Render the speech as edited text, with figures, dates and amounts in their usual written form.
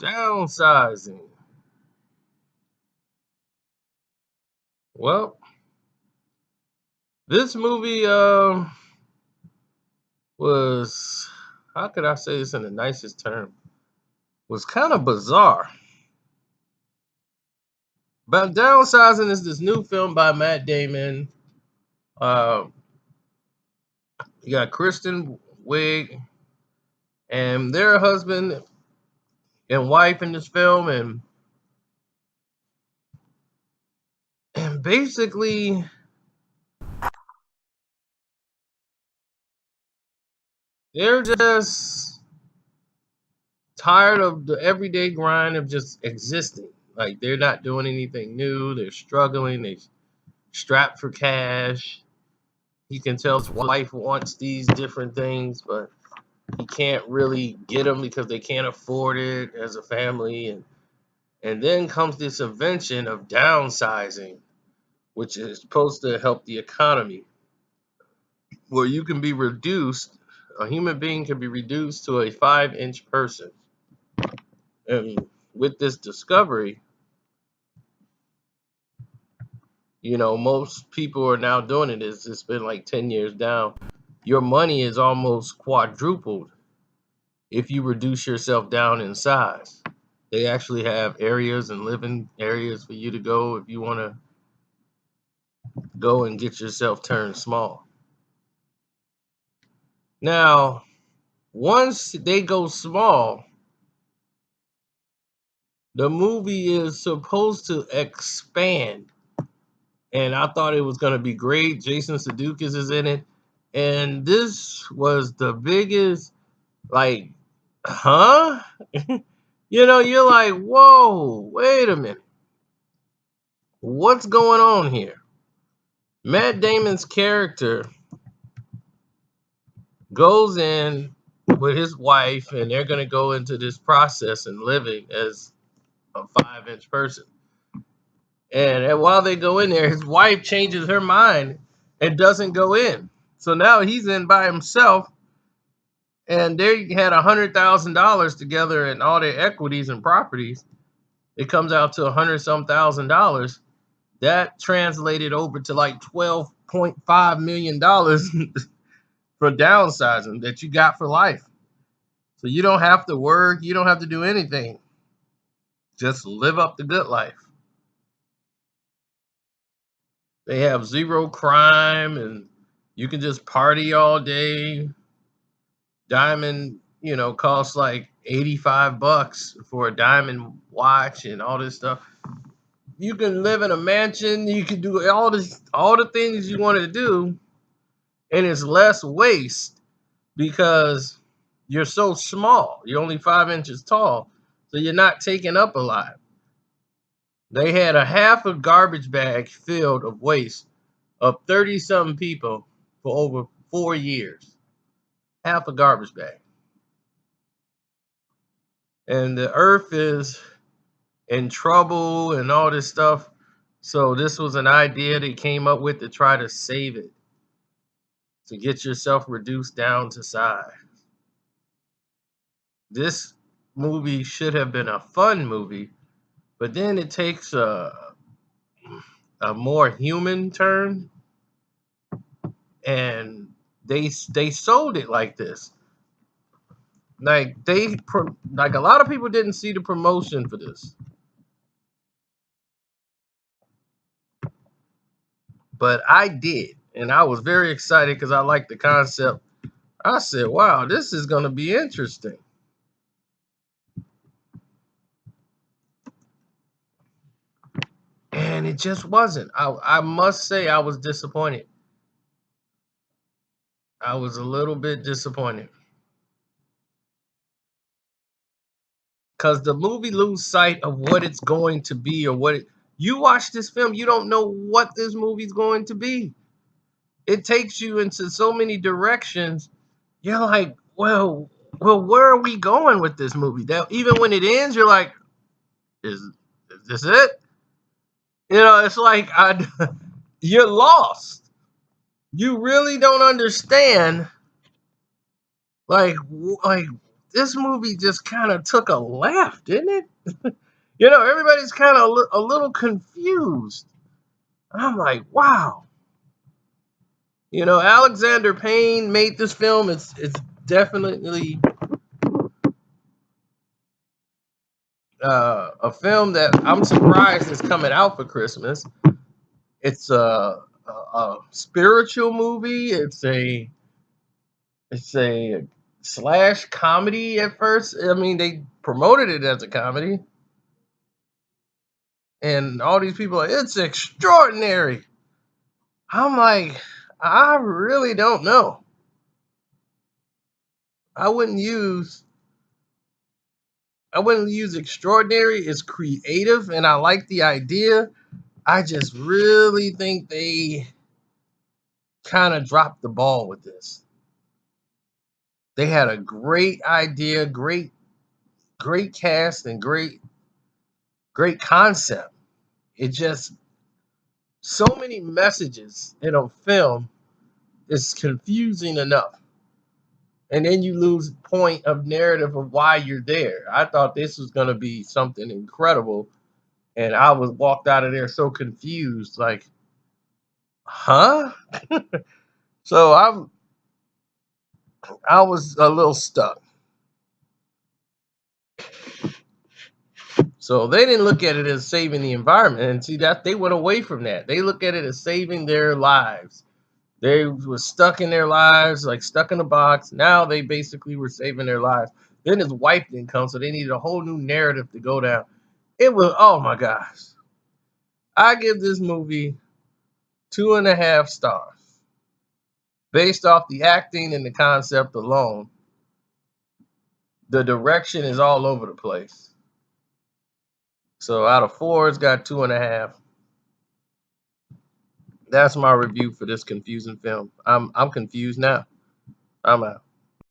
Downsizing. Well, this movie was, how could I say this in the nicest term? Was kind of bizarre. But Downsizing is this new film by Matt Damon. Uh, you got Kristen Wiig and their husband and wife in this film, and basically they're just tired of the everyday grind of just existing. Like they're not doing anything new. They're struggling. They strapped for cash. He can tell his wife wants these different things, but he can't really get them because they can't afford it as a family. And then comes this invention of downsizing, which is supposed to help the economy, where you can be reduced. A human being can be reduced to a 5-inch person. And with this discovery, most people are now doing it. It's been like 10 years down. Your money is almost quadrupled if you reduce yourself down in size. They actually have areas and living areas for you to go if you want to go and get yourself turned small. Now, once they go small, the movie is supposed to expand. And I thought it was going to be great. Jason Sudeikis is in it. And this was the biggest, like, huh? You're like, whoa, wait a minute. What's going on here? Matt Damon's character goes in with his wife, and they're going to go into this process and living as a 5-inch person. And while they go in there, his wife changes her mind and doesn't go in. So now he's in by himself, and they had $100,000 together and all their equities and properties. It comes out to $100-some thousand. That translated over to like $12.5 million for downsizing that you got for life. So you don't have to work, you don't have to do anything. Just live up the good life. They have zero crime and you can just party all day. Diamond, costs like $85 for a diamond watch and all this stuff. You can live in a mansion, you can do all the things you wanted to do, and it's less waste because you're so small. You're only 5 inches tall, so you're not taking up a lot. They had a half a garbage bag filled of waste of 30-something people for over 4 years. Half a garbage bag. And the earth is in trouble and all this stuff. So this was an idea they came up with to try to save it, to get yourself reduced down to size. This movie should have been a fun movie, but then it takes a more human turn, and they sold it like this. Like like a lot of people didn't see the promotion for this, but I did, and I was very excited because I liked the concept. I said, "Wow, this is going to be interesting." And it just wasn't. I must say I was disappointed. I was a little bit disappointed because the movie lose sight of what it's going to be, or you watch this film, you don't know what this movie's going to be. It takes you into so many directions. You're like, well, where are we going with this movie? That even when it ends, you're like, is this it? It's like you're lost. You really don't understand, like this movie just kind of took a laugh, didn't it? Everybody's kind of a little confused. I'm like, wow. Alexander Payne made this film. It's definitely a film that I'm surprised is coming out for Christmas. It's a spiritual movie. It's a slash comedy at first. I mean, they promoted it as a comedy, and all these people are, it's extraordinary. I'm like, I really don't know. I wouldn't use I wouldn't use extraordinary. It's creative, and I like the idea. I just really think they kind of dropped the ball with this. They had a great idea, great cast, and great concept. It just so many messages in a film is confusing enough. And then you lose point of narrative of why you're there. I thought this was going to be something incredible, and I was walked out of there so confused, like, huh? So I was a little stuck. So they didn't look at it as saving the environment, and see that they went away from that. They look at it as saving their lives. They were stuck in their lives, like stuck in a box. Now they basically were saving their lives. Then his wife didn't come, so they needed a whole new narrative to go down. It was, oh my gosh. I give this movie 2.5 stars based off the acting and the concept alone. The direction is all over the place. So out of 4, it's got 2.5. That's my review for this confusing film. I'm confused now. I'm out.